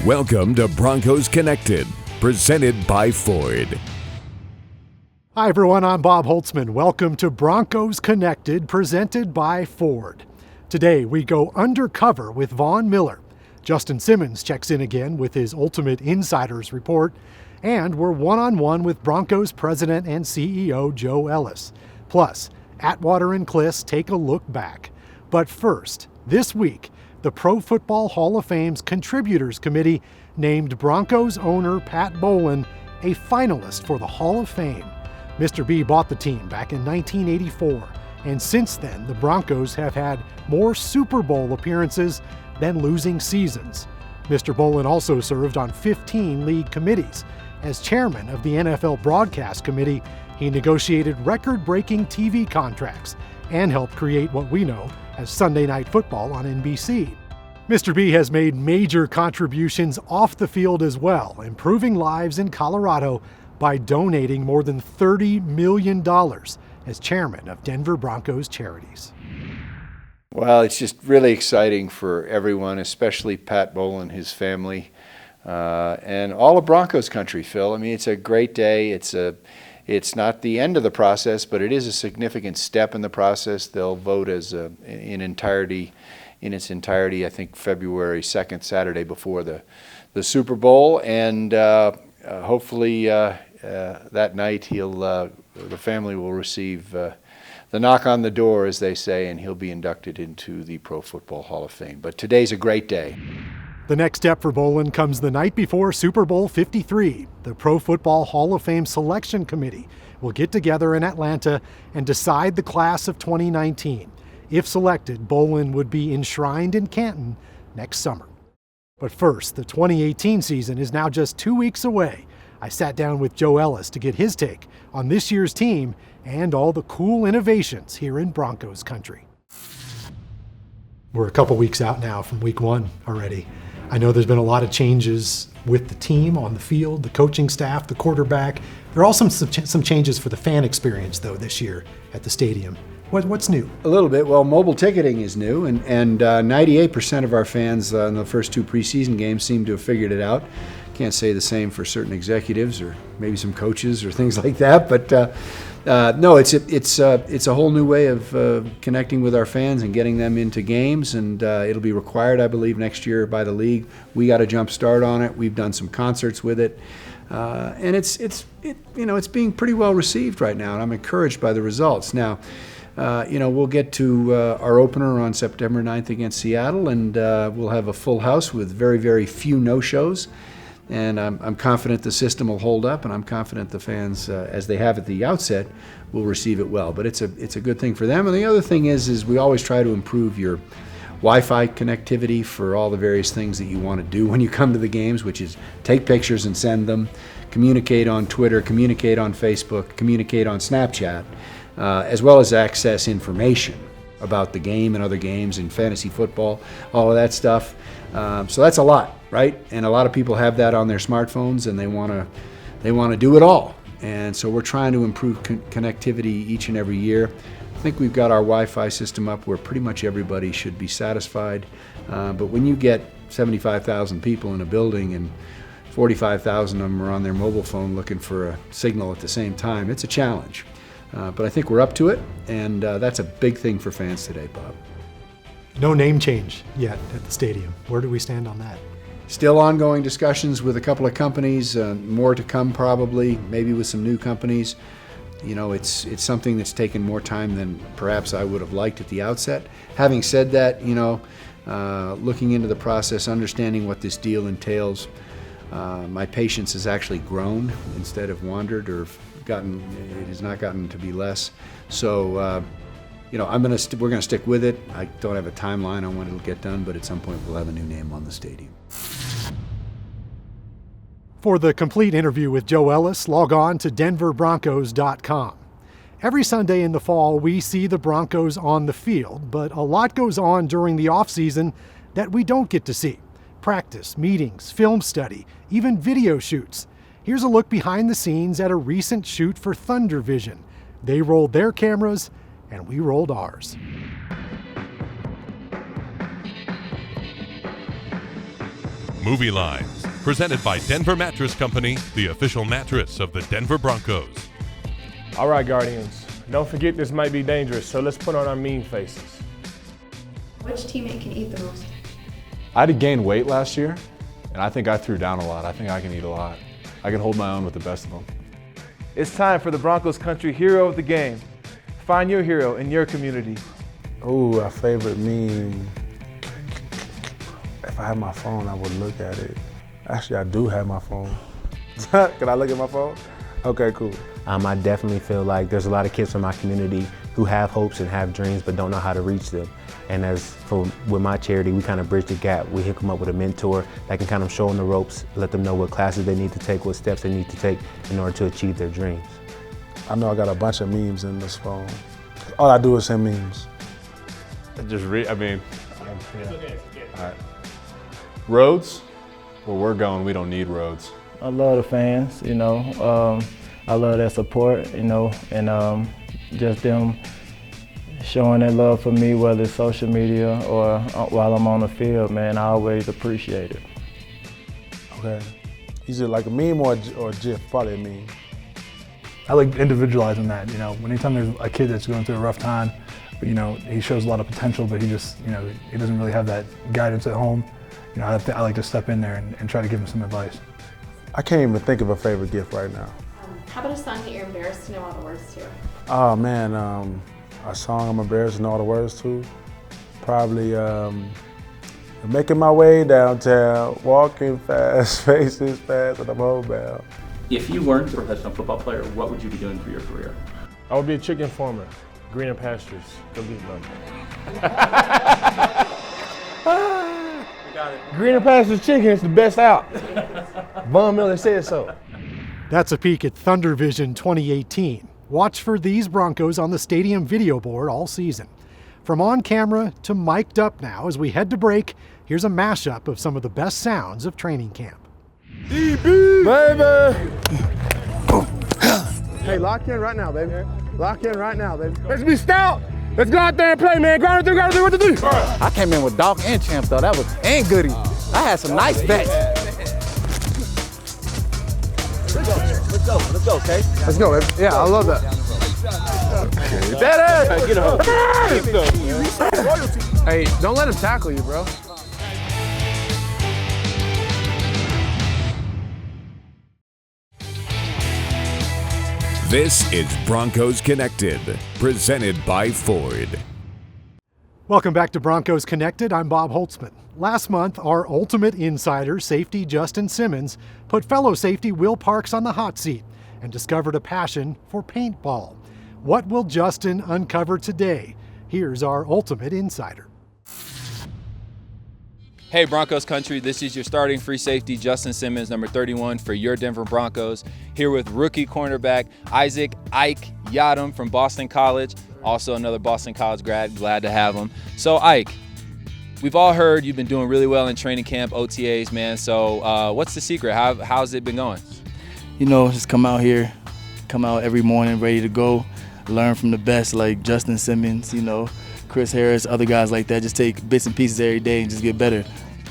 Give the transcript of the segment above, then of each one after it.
Welcome to Broncos Connected, presented by Ford. Hi everyone, I'm Bob Holtzman. Welcome to Broncos Connected, presented by Ford. Today we go undercover with Vaughn Miller. Justin Simmons checks in again with his Ultimate Insiders report, and we're one-on-one with Broncos President and CEO Joe Ellis. Plus, Atwater and Kliss take a look back. But first, this week, the Pro Football Hall of Fame's Contributors Committee named Broncos owner Pat Bowlen a finalist for the Hall of Fame. Mr. B bought the team back in 1984, and since then, the Broncos have had more Super Bowl appearances than losing seasons. Mr. Bowlen also served on 15 league committees. As chairman of the NFL Broadcast Committee, he negotiated record-breaking TV contracts and helped create what we know as Sunday Night Football on NBC. Mr. B has made major contributions off the field as well, improving lives in Colorado by donating more than $30 million as chairman of Denver Broncos Charities. Well, it's just really exciting for everyone, especially Pat Bowlen, his family, and all of Broncos country, Phil. I mean, it's a great day. It's not the end of the process, but it is a significant step in the process. They'll vote as in its entirety, I think February 2nd, Saturday before the Super Bowl, and hopefully that night the family will receive the knock on the door, as they say, and he'll be inducted into the Pro Football Hall of Fame. But today's a great day. The next step for Bowlen comes the night before Super Bowl 53. The Pro Football Hall of Fame Selection Committee will get together in Atlanta and decide the class of 2019. If selected, Bowlen would be enshrined in Canton next summer. But first, the 2018 season is now just 2 weeks away. I sat down with Joe Ellis to get his take on this year's team and all the cool innovations here in Broncos country. We're a couple weeks out now from week one already. I know there's been a lot of changes with the team on the field, the coaching staff, the quarterback. There are also some changes for the fan experience, though, this year at the stadium. What's new? A little bit. Well, mobile ticketing is new, and 98% of our fans in the first two preseason games seem to have figured it out. Can't say the same for certain executives or maybe some coaches or things like that, but no, it's a whole new way of connecting with our fans and getting them into games, and it'll be required, I believe, next year by the league. We got a jump start on it. We've done some concerts with it, and it's being pretty well received right now, and I'm encouraged by the results. Now, we'll get to our opener on September 9th against Seattle, and we'll have a full house with very, very few no-shows. And I'm confident the system will hold up, and I'm confident the fans, as they have at the outset, will receive it well. But it's a good thing for them. And the other thing is we always try to improve your Wi-Fi connectivity for all the various things that you want to do when you come to the games, which is take pictures and send them, communicate on Twitter, communicate on Facebook, communicate on Snapchat, as well as access information about the game and other games and fantasy football, all of that stuff. So that's a lot, right? And a lot of people have that on their smartphones, and they want to do it all. And so we're trying to improve connectivity each and every year. I think we've got our Wi-Fi system up where pretty much everybody should be satisfied. But when you get 75,000 people in a building and 45,000 of them are on their mobile phone looking for a signal at the same time, it's a challenge. But I think we're up to it, and that's a big thing for fans today, Bob. No name change yet at the stadium. Where do we stand on that? Still ongoing discussions with a couple of companies, more to come probably, maybe with some new companies. You know, it's something that's taken more time than perhaps I would have liked at the outset. Having said that, looking into the process, understanding what this deal entails, my patience has actually grown instead of wandered, or it has not gotten to be less. So, we're going to stick with it. I don't have a timeline on when it'll get done, but at some point we'll have a new name on the stadium. For the complete interview with Joe Ellis, log on to denverbroncos.com. Every Sunday in the fall, we see the Broncos on the field, but a lot goes on during the offseason that we don't get to see. Practice, meetings, film study, even video shoots. Here's a look behind the scenes at a recent shoot for Thunder Vision. They rolled their cameras, and we rolled ours. Movie Lines, presented by Denver Mattress Company, the official mattress of the Denver Broncos. All right, Guardians, don't forget this might be dangerous, so let's put on our mean faces. Which teammate can eat the most? I had to gain weight last year, and I think I threw down a lot. I think I can eat a lot. I can hold my own with the best of them. It's time for the Broncos Country Hero of the Game. Find your hero in your community. Ooh, a favorite meme. If I had my phone, I would look at it. Actually, I do have my phone. Can I look at my phone? Okay, cool. I definitely feel like there's a lot of kids from my community who have hopes and have dreams but don't know how to reach them. And with my charity, we kind of bridge the gap. We hook them up with a mentor that can kind of show them the ropes, let them know what classes they need to take, what steps they need to take in order to achieve their dreams. I know I got a bunch of memes in this phone. All I do is send memes. All right. Roads? Where we're going, we don't need roads. I love the fans, I love their support, and just them showing their love for me, whether it's social media or while I'm on the field, man, I always appreciate it. Okay. Is it like a meme or a GIF? Probably a meme. I like individualizing that, anytime there's a kid that's going through a rough time, but he shows a lot of potential, but he just, he doesn't really have that guidance at home. I like to step in there and try to give him some advice. I can't even think of a favorite gift right now. How about a song that you're embarrassed to know all the words to? Oh man, a song I'm embarrassed to know all the words to. Probably making my way downtown, walking fast, faces fast, and I'm homebound. If you weren't a professional football player, what would you be doing for your career? I would be a chicken farmer, greener pastures. Go get money. Greener pastures chicken is the best out. Von Miller said so. That's a peek at Thunder Vision 2018. Watch for these Broncos on the stadium video board all season. From on camera to mic'd up now, as we head to break, here's a mashup of some of the best sounds of training camp. DB! Baby! Hey, lock in right now, baby. Lock in right now, baby. Let's be stout! Let's go out there and play, man. Ground it through, what to do. I came in with dog and champ though. That was and goody. I had some nice bets. Let's go, okay? Let's go, baby. Yeah, I love that. That is! Hey, don't let him tackle you, bro. This is Broncos Connected, presented by Ford. Welcome back to Broncos Connected. I'm Bob Holtzman. Last month, our ultimate insider, safety Justin Simmons, put fellow safety Will Parks on the hot seat and discovered a passion for paintball. What will Justin uncover today? Here's our ultimate insider. Hey Broncos Country, this is your starting free safety, Justin Simmons, number 31 for your Denver Broncos, here with rookie cornerback Isaac Ike Yadam from Boston College, also another Boston College grad, glad to have him. So Ike, we've all heard you've been doing really well in training camp, OTAs, man, so what's the secret? How's it been going? Just come out here, come out every morning ready to go, learn from the best like Justin Simmons, Chris Harris, other guys like that. Just take bits and pieces every day and just get better.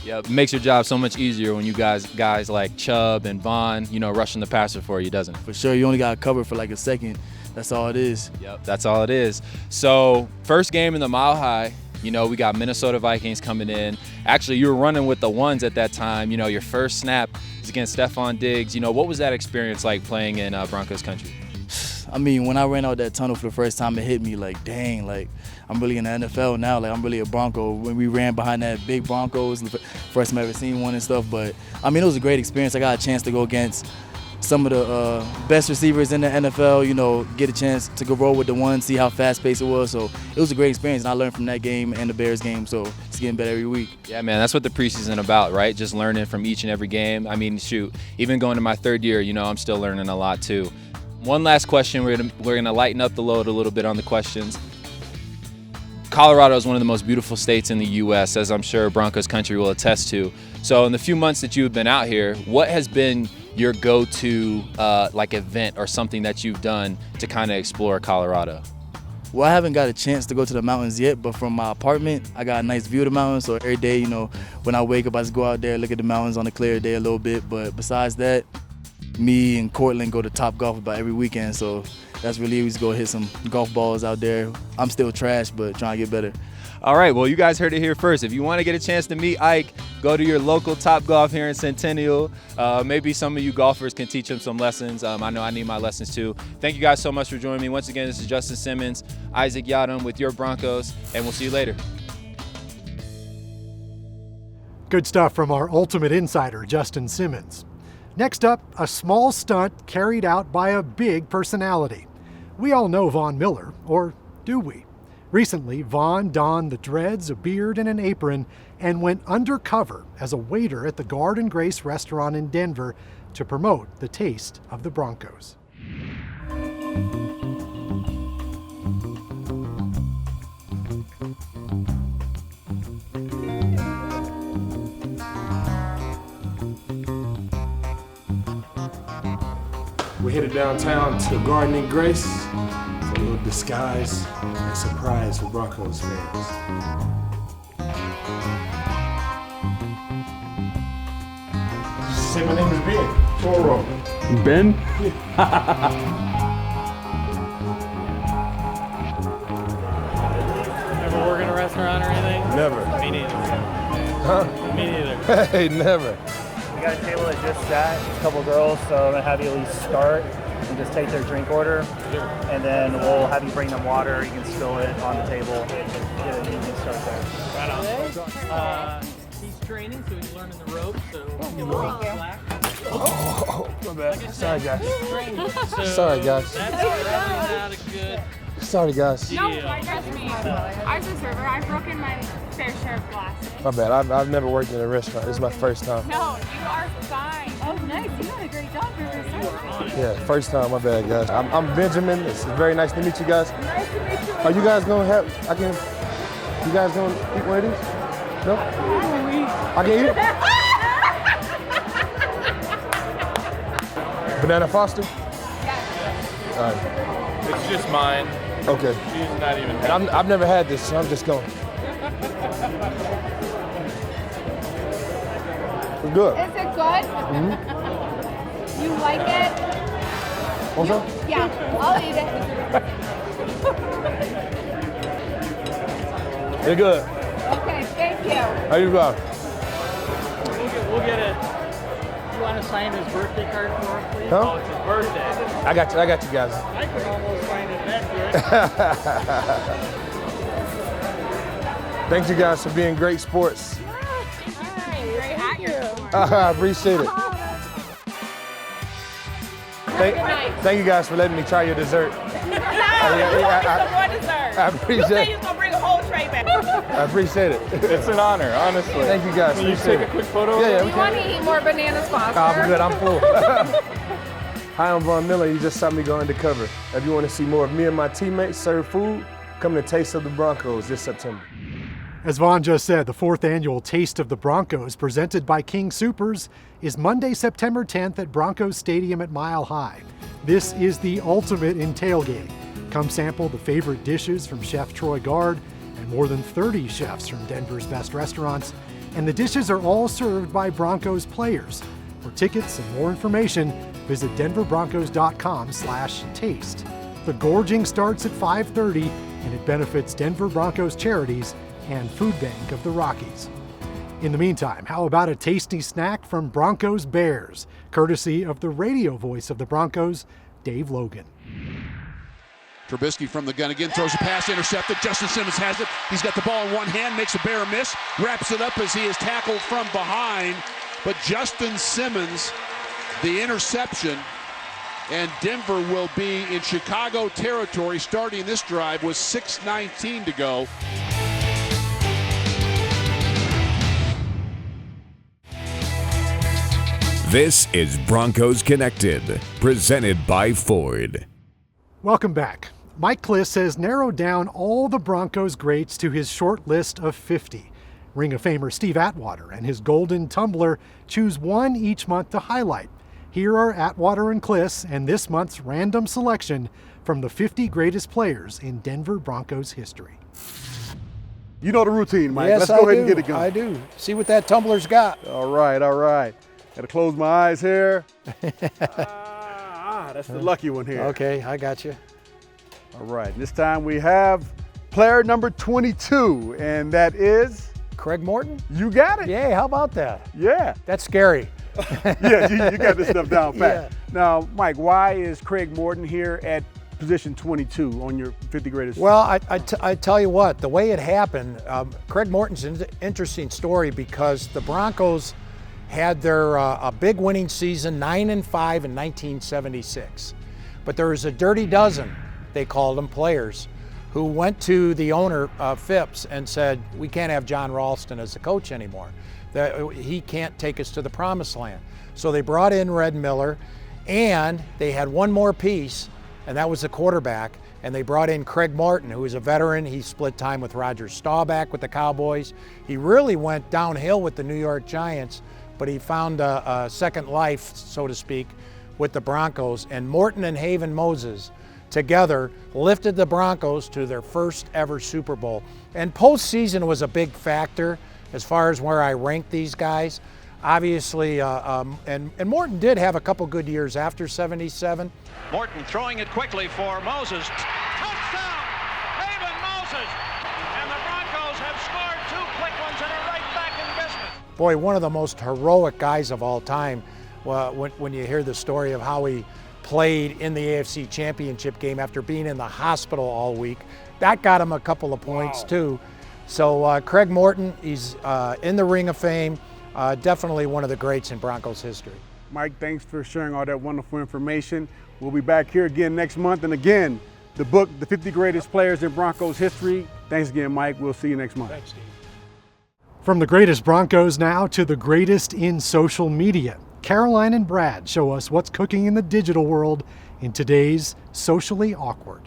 Yeah, it makes your job so much easier when you guys like Chubb and Vaughn, rushing the passer for you, doesn't it? For sure, you only got to cover for like a second. That's all it is. Yep, that's all it is. So, first game in the Mile High, we got Minnesota Vikings coming in. Actually, you were running with the ones at that time. Your first snap is against Stephon Diggs. What was that experience like playing in Broncos country? I mean, when I ran out that tunnel for the first time, it hit me like, dang, like I'm really in the NFL now. Like I'm really a Bronco. When we ran behind that big Broncos, first time I ever seen one and stuff. But I mean, it was a great experience. I got a chance to go against some of the best receivers in the NFL. Get a chance to go roll with the one, see how fast-paced it was. So it was a great experience, and I learned from that game and the Bears game. So it's getting better every week. Yeah, man, that's what the preseason about, right? Just learning from each and every game. I mean, shoot, even going to my third year, I'm still learning a lot too. One last question. We're gonna lighten up the load a little bit on the questions. Colorado is one of the most beautiful states in the U.S., as I'm sure Broncos country will attest to. So in the few months that you've been out here, what has been your go-to event or something that you've done to kind of explore Colorado? Well, I haven't got a chance to go to the mountains yet, but from my apartment, I got a nice view of the mountains. So every day, you know, when I wake up, I just go out there, look at the mountains on a clear day a little bit. But besides that, me and Cortland go to Top Golf about every weekend. So that's really easy to go hit some golf balls out there. I'm still trash, but trying to get better. All right, well, you guys heard it here first. If you want to get a chance to meet Ike, go to your local Top Golf here in Centennial. Maybe some of you golfers can teach him some lessons. I know I need my lessons too. Thank you guys so much for joining me. Once again, this is Justin Simmons, Isaac Yadam with your Broncos, and we'll see you later. Good stuff from our ultimate insider, Justin Simmons. Next up, a small stunt carried out by a big personality. We all know Von Miller, or do we? Recently, Von donned the dreads, a beard, and an apron and went undercover as a waiter at the Garden Grace restaurant in Denver to promote the taste of the Broncos. We're headed downtown to the Garden Grace for a little disguise and surprise for Broncos fans. Say my name is Ben. Toro. Ben? Ever work in a restaurant or anything? Never. Me neither. Huh? Me neither. Hey, never. We got a table that just sat, a couple girls, so I'm gonna have you at least start and just take their drink order. Sure. And then we'll have you bring them water, you can spill it on the table. Yeah, you can start there. Right on. He's training, so he's learning the ropes, so give him a slack. Oh, my bad. Like I Sorry, said, guys. he's training, so Sorry, guys. That's probably not a good Sorry, guys. No, trust me. I was a server. I've broken my fair share of glasses. My bad. I've never worked in a restaurant. This is my first time. No, you are fine. Oh, nice. You did a great job for yourself. Yeah, first time. My bad, guys. I'm Benjamin. It's very nice to meet you guys. Nice to meet you. Are you guys gonna have? You guys gonna eat one of these? No. I can eat it. Banana Foster. Yes. All right. It's just mine. Okay. She's not even. And I've never had this, so I'm just going. It's good. Is it good? Mm-hmm. You like it? Want some? Yeah, I'll eat it. They're good. Okay, thank you. How you go? We'll get it. You want to sign his birthday card for us, please? Huh? Oh, it's his birthday. I got you guys. I could almost sign it after it. Thank you guys for being great sports. Great hat you're wearing. I appreciate it. Thank you guys for letting me try your dessert. I appreciate it. You're gonna bring a whole tray back. I appreciate it. It's an honor, honestly. Thank you guys. Can you Appreciate take it. a quick photo? Yeah, Do you want to eat more bananas, Foster? I'm good. I'm full. Hi, I'm Von Miller. You just saw me go undercover. If you want to see more of me and my teammates serve food, come to Taste of the Broncos this September. As Vaughn just said, the 4th annual Taste of the Broncos, presented by King Soopers, is Monday, September 10th at Broncos Stadium at Mile High. This is the ultimate in tailgating. Come sample the favorite dishes from Chef Troy Gard and more than 30 chefs from Denver's best restaurants. And the dishes are all served by Broncos players. For tickets and more information, visit denverbroncos.com/taste. The gorging starts at 5:30 and it benefits Denver Broncos charities and Food Bank of the Rockies. In the meantime, how about a tasty snack from Broncos Bears, courtesy of the radio voice of the Broncos, Dave Logan. Trubisky from the gun again, throws a pass, intercepted. Justin Simmons has it. He's got the ball in one hand, makes a Bear miss, wraps it up as he is tackled from behind. But Justin Simmons, the interception, and Denver will be in Chicago territory starting this drive with 6:19 to go. This is Broncos Connected, presented by Ford. Welcome back. Mike Kliss has narrowed down all the Broncos greats to his short list of 50. Ring of Famer Steve Atwater and his Golden Tumbler choose one each month to highlight. Here are Atwater and Kliss and this month's random selection from the 50 greatest players in Denver Broncos history. You know the routine, Mike. Yes, Let's go ahead and get it going. I do. See what that tumbler's got. All right, all right. Got to close my eyes here. That's the lucky one here. Okay, I got you. All right, this time we have player number 22, and that is? Craig Morton? You got it. Yeah, how about that? Yeah. That's scary. Yeah, you got this stuff down pat. Yeah. Now, Mike, why is Craig Morton here at position 22 on your 50 greatest? Well, I tell you what, the way it happened, Craig Morton's an interesting story because the Broncos had their a big winning season, 9-5 in 1976. But there was a dirty dozen, they called them, players, who went to the owner, Phipps, and said, we can't have John Ralston as the coach anymore. He can't take us to the promised land. So they brought in Red Miller, and they had one more piece, and that was the quarterback. And they brought in Craig Morton, who is a veteran. He split time with Roger Staubach with the Cowboys. He really went downhill with the New York Giants, but he found a second life, so to speak, with the Broncos. And Morton and Haven Moses together lifted the Broncos to their first ever Super Bowl. And postseason was a big factor as far as where I ranked these guys. Obviously, and Morton did have a couple good years after '77. Morton throwing it quickly for Moses. Touchdown! Haven Moses! And the Broncos have scored two quick ones and are right back in business. Boy, one of the most heroic guys of all time. When you hear the story of how he played in the AFC Championship game after being in the hospital all week, that got him a couple of points too. So Craig Morton, he's in the Ring of Fame. Definitely one of the greats in Broncos history. Mike, thanks for sharing all that wonderful information. We'll be back here again next month. And again, the book, The 50 Greatest Players in Broncos History. Thanks again, Mike. We'll see you next month. Thanks, Steve. From the greatest Broncos now to the greatest in social media, Caroline and Brad show us what's cooking in the digital world in today's Socially Awkward.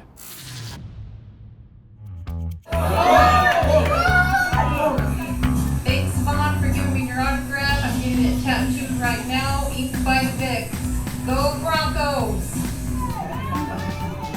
Thanks, Vaughn, for giving me your autograph. I'm getting it tattooed right now. Eaten by Vic. Go Broncos!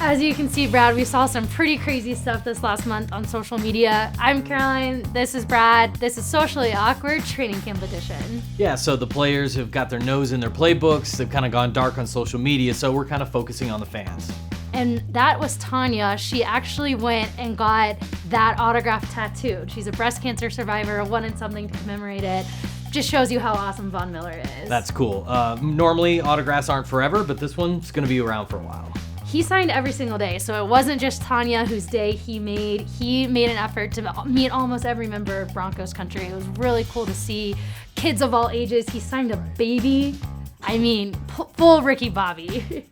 As you can see, Brad, we saw some pretty crazy stuff this last month on social media. I'm Caroline, this is Brad, this is Socially Awkward Training Camp Edition. Yeah, so the players have got their nose in their playbooks, they've kind of gone dark on social media, so we're kind of focusing on the fans. And that was Tanya. She actually went and got that autograph tattooed. She's a breast cancer survivor, wanted something to commemorate it. Just shows you how awesome Von Miller is. That's cool. Normally autographs aren't forever, but this one's gonna be around for a while. He signed every single day, so it wasn't just Tanya whose day he made. He made an effort to meet almost every member of Broncos country. It was really cool to see kids of all ages. He signed a baby. I mean, full Ricky Bobby.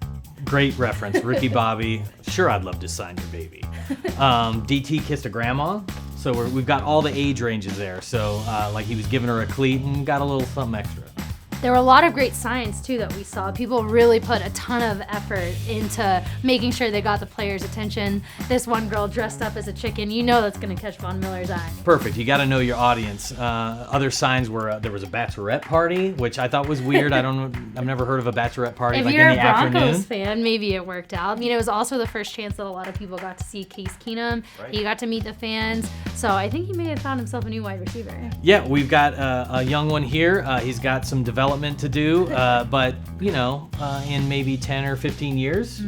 Great reference, Ricky Bobby. Sure, I'd love to sign your baby. DT kissed a grandma, so we've got all the age ranges there. So like he was giving her a cleat and got a little something extra. There were a lot of great signs too that we saw. People really put a ton of effort into making sure they got the players' attention. This one girl dressed up as a chicken, you know that's gonna catch Von Miller's eye. Perfect, you gotta know your audience. Other signs were, there was a bachelorette party, which I thought was weird. I've never heard of a bachelorette party If like you're in the a Broncos afternoon. fan, maybe it worked out. I mean, it was also the first chance that a lot of people got to see Case Keenum. Right. He got to meet the fans. So I think he may have found himself a new wide receiver. Yeah, we've got a young one here. He's got some development to do, but you know, in maybe 10 or 15 years,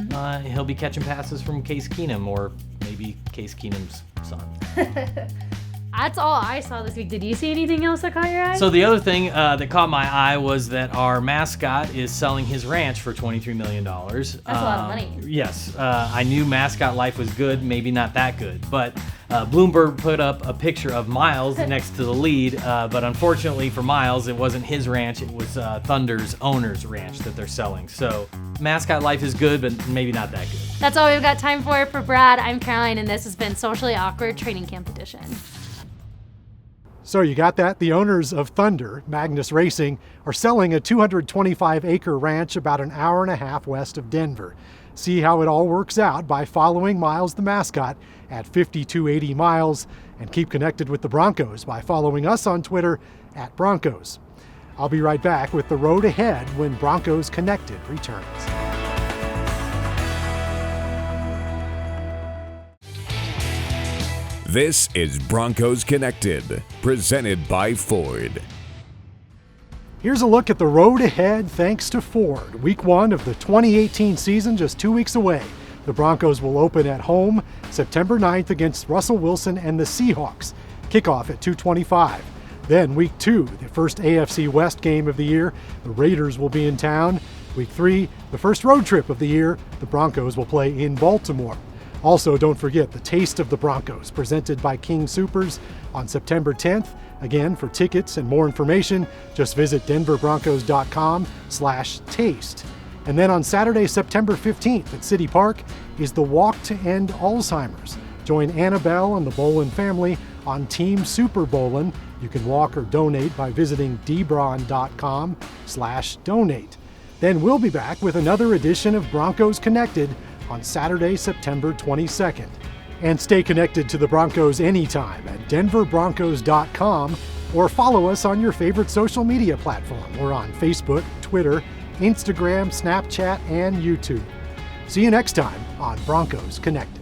he'll be catching passes from Case Keenum or maybe Case Keenum's son. That's all I saw this week. Did you see anything else that caught your eye? So the other thing that caught my eye was that our mascot is selling his ranch for $23 million. That's a lot of money. Yes, I knew mascot life was good, maybe not that good, but Bloomberg put up a picture of Miles next to the lead, but unfortunately for Miles, it wasn't his ranch, it was Thunder's owner's ranch that they're selling. So mascot life is good, but maybe not that good. That's all we've got time for Brad. I'm Caroline, and this has been Socially Awkward Training Camp Edition. So you got that? The owners of Thunder, Magnus Racing, are selling a 225-acre ranch about an hour and a half west of Denver. See how it all works out by following Miles the mascot at 5280 Miles, and keep connected with the Broncos by following us on Twitter at Broncos. I'll be right back with the road ahead when Broncos Connected returns. This is Broncos Connected, presented by Ford. Here's a look at the road ahead thanks to Ford. Week 1 of the 2018 season just 2 weeks away. The Broncos will open at home September 9th against Russell Wilson and the Seahawks. Kickoff at 2:25. Then week 2, the first AFC West game of the year, the Raiders will be in town. Week 3, the first road trip of the year, the Broncos will play in Baltimore. Also, don't forget the Taste of the Broncos, presented by King Soopers on September 10th. Again, for tickets and more information, just visit denverbroncos.com/taste. And then on Saturday, September 15th at City Park is the Walk to End Alzheimer's. Join Annabelle and the Bolin family on Team Super Bolin. You can walk or donate by visiting dbron.com/donate. Then we'll be back with another edition of Broncos Connected on Saturday, September 22nd. And stay connected to the Broncos anytime at denverbroncos.com or follow us on your favorite social media platform. We're on Facebook, Twitter, Instagram, Snapchat, and YouTube. See you next time on Broncos Connected.